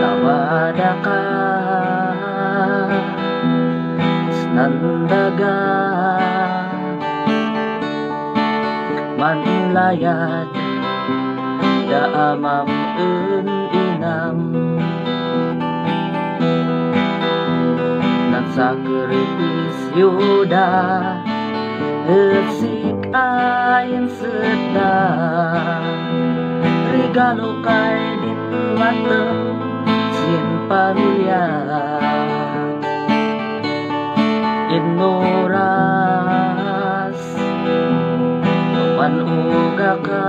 Lawada ka nandaga manlayad daamam inam nagsakripisyo da sik ayin sedda regalo kay din mateng sin pamilya inoras manuga ka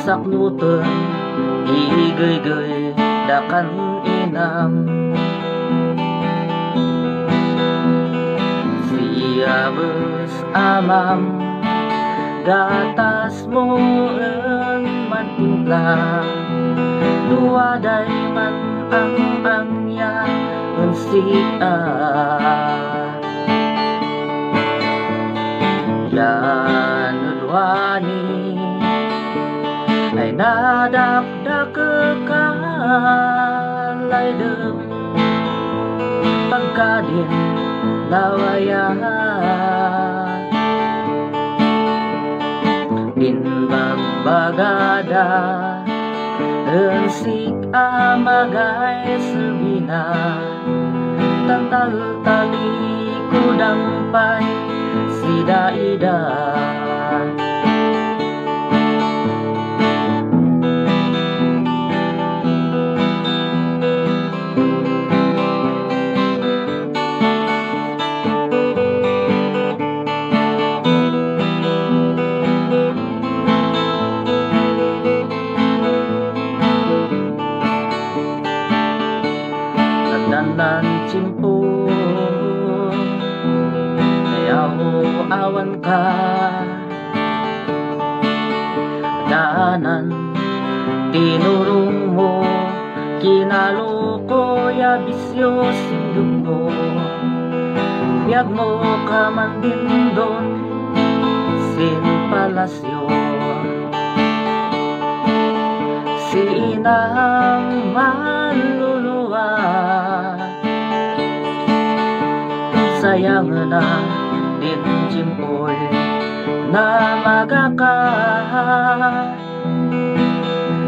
saknuton igay-gay dakan inam siyabes amam gatas mo mantimpla duwaday man ang angya unsia yan udwani ay nadakdak kalay dem pagkadin lawaya din magbagada ensik amagay sabina tantal-tali kudampay sida-ida nan cimpo ayaw awan ka daanan tinurong mo kinaloko ya bisyo sindog mo biyag mo ka man din doon sin palasyo si inang maluluwa sayang na din jimpoy na magaka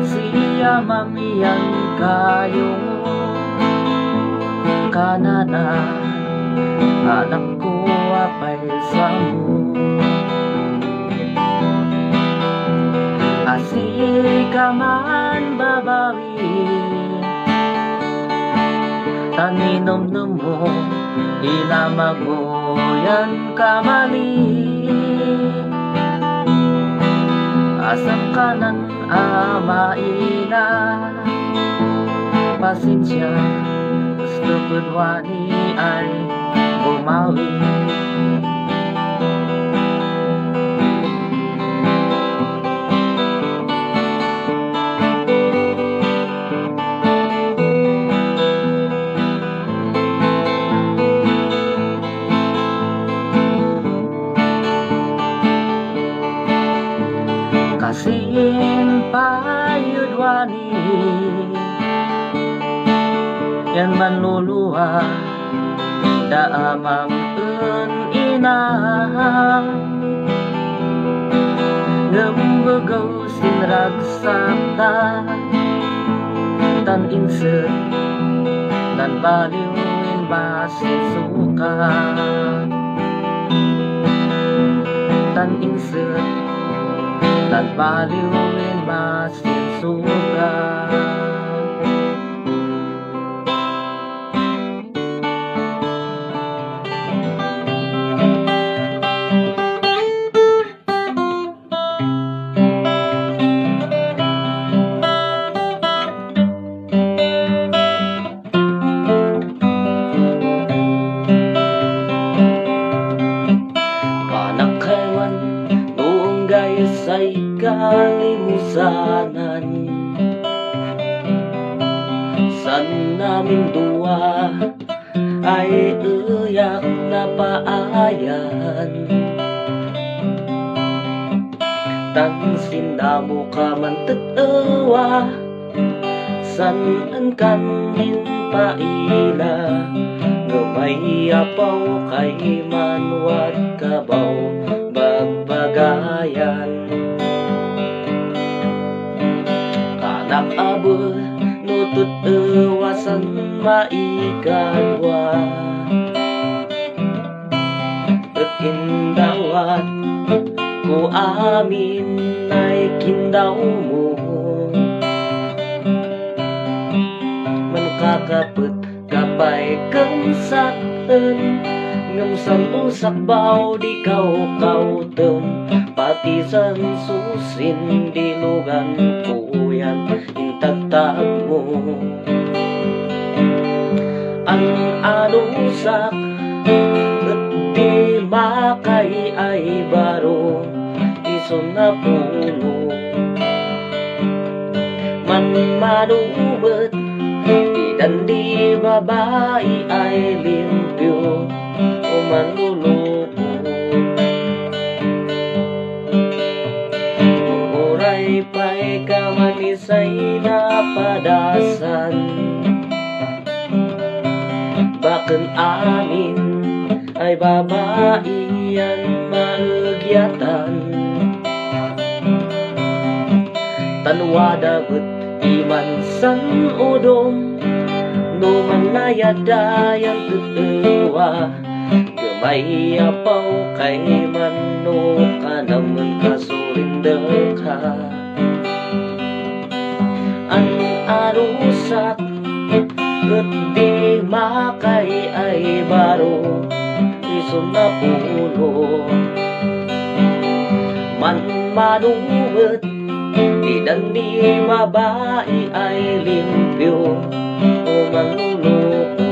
siya mamiyan kayong kanana anak ko apay sa mo asika man babawi taninom-nom mo inamagoyan kamali asam kanan amaina pasensya gusto kunwani ay bumawi kasin payudwani yan manluluwa daamang inang ngembagaw sinragsakta tan inset nan baliwin basin suka tan inset tan baliwin basin suka say kalimusanan namin dua ay iyak na paayan. Tansin na mo ka man tatawa, sanan kanin paila, gamay apaw kay manwat kabaw bagbagayan. Kanak abul nutut ewasan maigadwa, ikindawat ko amin ay kindaw mo. Mankakapit kapay kang sakten, ngamsan usak baw di kaw-kawten, pati san susin dilugan kuyan intagtag mo. Ang anusak at di makay ay baro, ison na puno man manubet, di dan di babae ay limpyo o manlulupo. Uray pa'y kamanisay na padasan, baken amin ay babae yan maagyatan. Tanwadagot iman san udom, no manayadayan tutuwa, gamay apaw kay mano ka naman kasurinder ka. Ang arusak at di makay ay baro, ison na pulo man manuwet, di dan di babae ay limpyo o manluloko.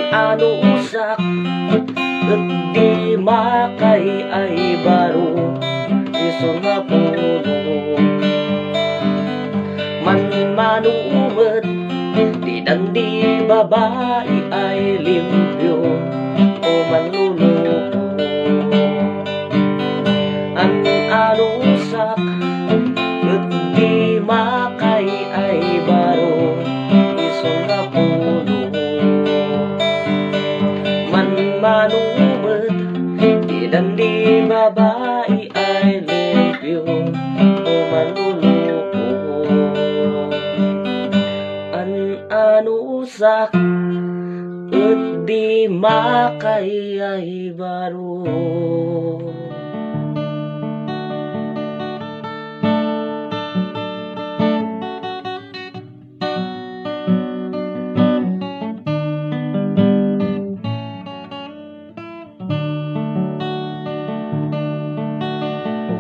Ano usak at di makay ay baro, iso na puno man manuwet, di dan di babae ay limpyo o manlulupo. Ang ano usak at di makay ay baro, iso na puno manuwet, di dan di babae ay limpyo o manlulupo. An anusak at di makay ay baro.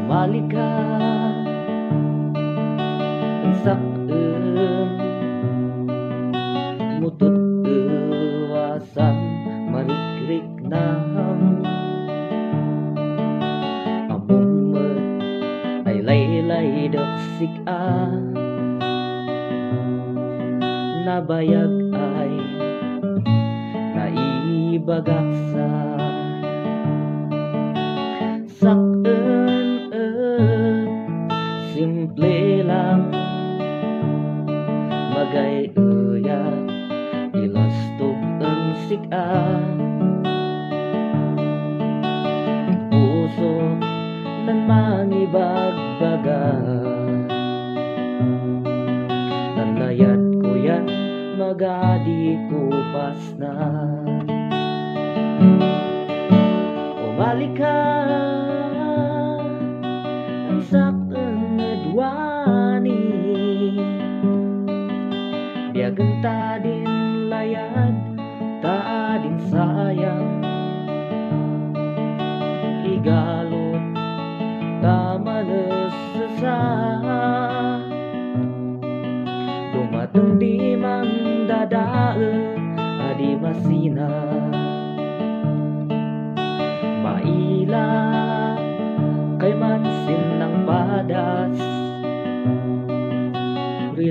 Umali ka ang sakten, mutut ewasan marikrik nang amumet ay laylay daksik nabayag ay naibagaksa sakten simple lang magay uyak ilastog ang sika puso nan mangibagbaga nanayat ko yan magadi kupas na umali ka ang sakten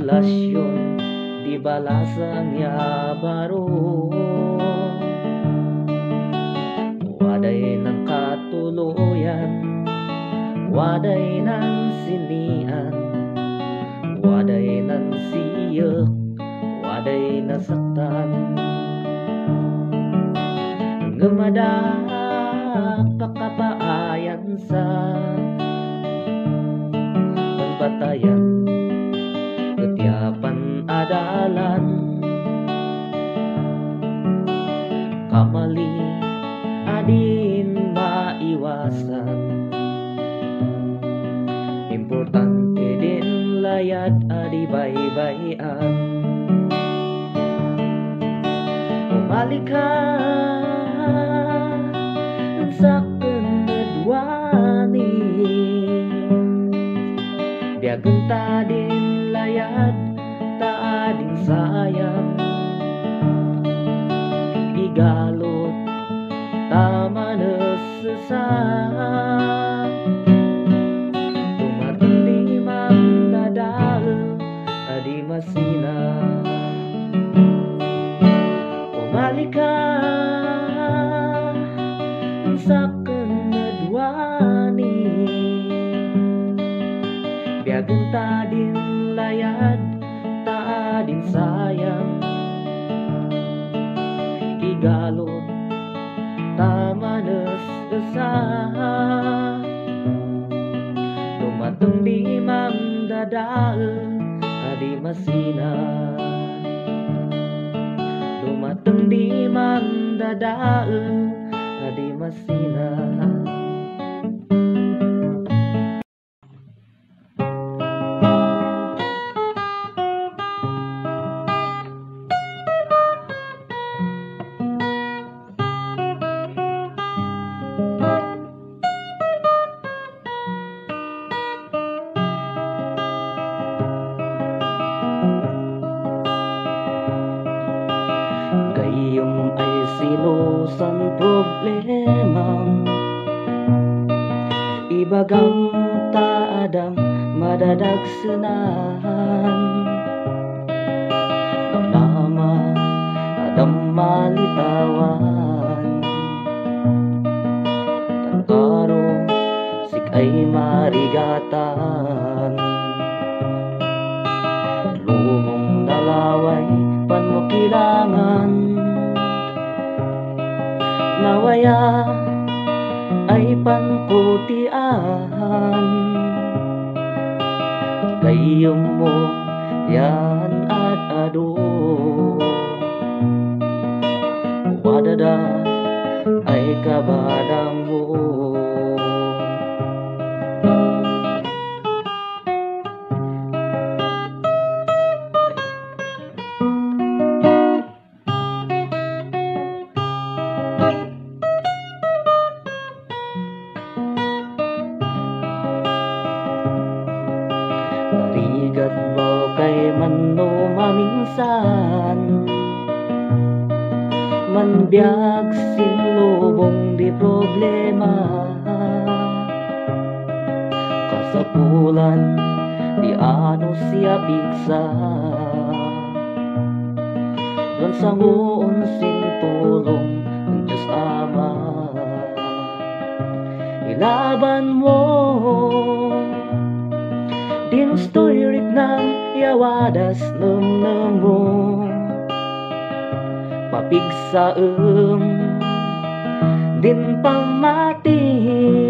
relasyon di balasang ya baro. Waday ng katuluyan, waday ng sinian, waday ng siyak, waday nasaktan. Ngamadak pakapaayan sa pagpatayan, ketiapan adalan, kamali adin maiwasan. Importante din layad adi baybayan. Umalik ka sa kanadwani, biagun ta din layad ta din sayang. Igalot tama nasasa, tumatindi magdadal adi masina. Umalik ka sa kanadwani, biagun ta din layad ta din sayang. Igalot tama nasasa, lumatong di magdadal adi masina. Lumatong di magdadal adi masina. Gayong ay sinusan problema, ibagang taadang madadagsanan. Tama adang malitawan, tantaro sikay marigatan. Lumong nalaway pan mo kilangan, nawaya ay pankutian. Gayong mo yan at ado, wadada ay kabadang mo. Narigat mo kay manno maminsan, manbiag sinlubong di problema. Kasapulan di ano siya piksa, gansangon sintulong ng Diyos Ama. Ilaban mo dinustoy rit ng yawadas ng mo, papigsaem din pamating.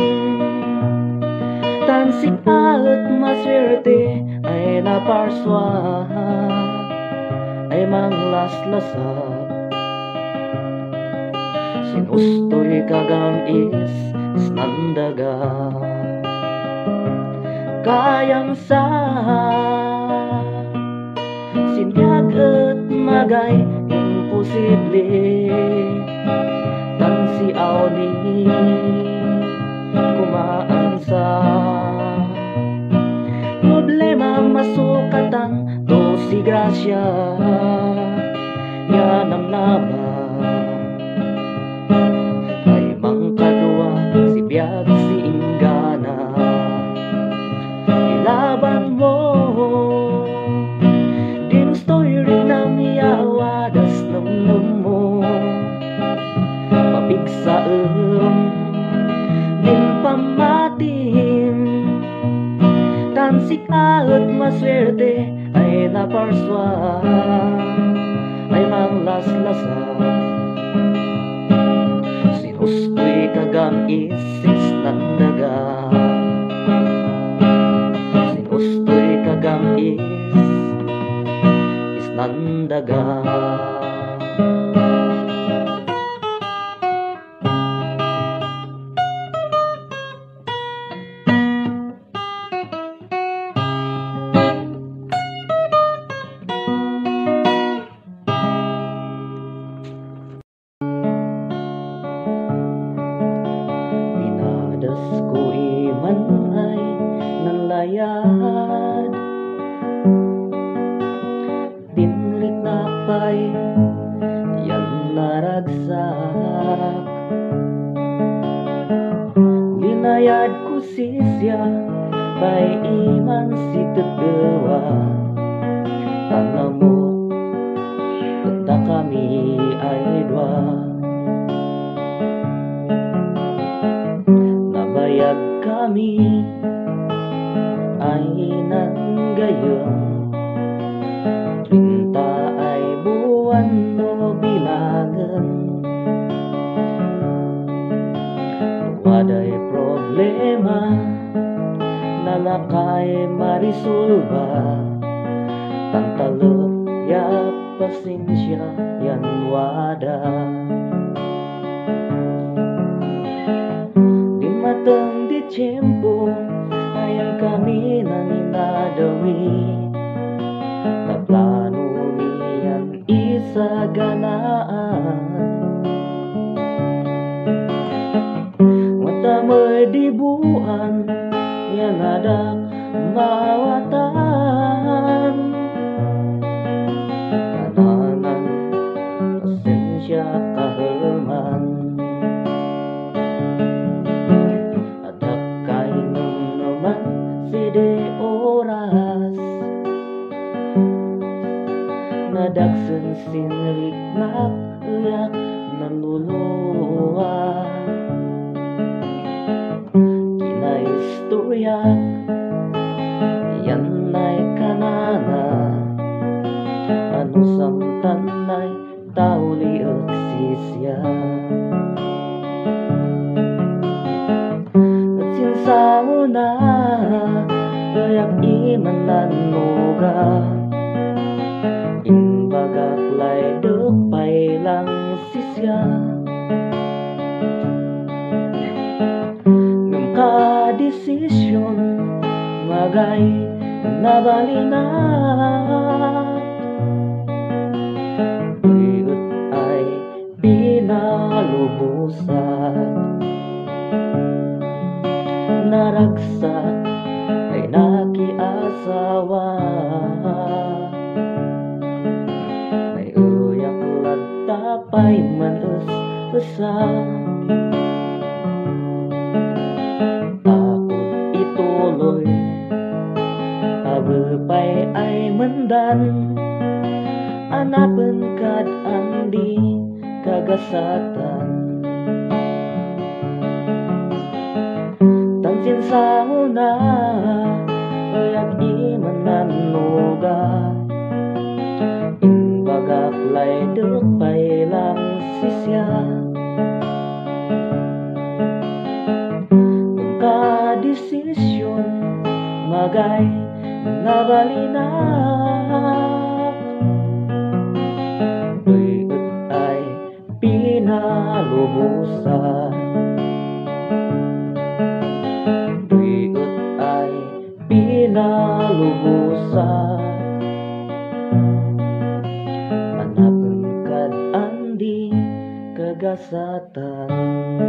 Tansik at maswerte ay naparswa, ay manglaslasap. Sinustoy kagamis isnandaga, kayang sa sinyag at magay imposible. Tansi ni kumaan sa problema masukatan to si grasya yan ang nama. Ay mangkadwa si biyag si ingana, ilaban mo si kaot maswerte ay naparswa ay manglaslasa. Sinustoy kagam isis ng daga, sinustoy kagam is ng daga. Das ko iman ay nalayad, tinrik na pa'y yan naragsak. Linayad ko sisya pa'y iman si tadawa, tanga mo tanda kami ay dua. Bayag kami ay nanggayong, 30 ay buwan no bilangan. Waday problema na nakay marisolba, tantalog ya pasensya yan wada. Matang di tiyempo ayang kami nang inadawi, na plano niyan isaganaan. Matamay dibuan yan adak mawatan, kananan pasensya kahaman. Side oras nadagsan sinrik na uyak naluluwa, kinaistorya yan ay kanana, ano samtan ay tauli at sisya. At sinsauna kayak iman nanuga, imbagak lay dukpay lang sisya. Ngam ka desisyon magay nabalinak, buyot ay pinalubusan, naragsak ay nakiasawa, may uyak latapay manus-usa. Takot ituloy abupay ay mendan, anapen kad andi kagasatan. Tansin sa una kayak iman nanuga, imbagak lay dukpay lang sisya. Nung ka-desisyon magay nabalinak, buyot ay pinalubusan, pinalubusan. Anapen kad andi kagasatan.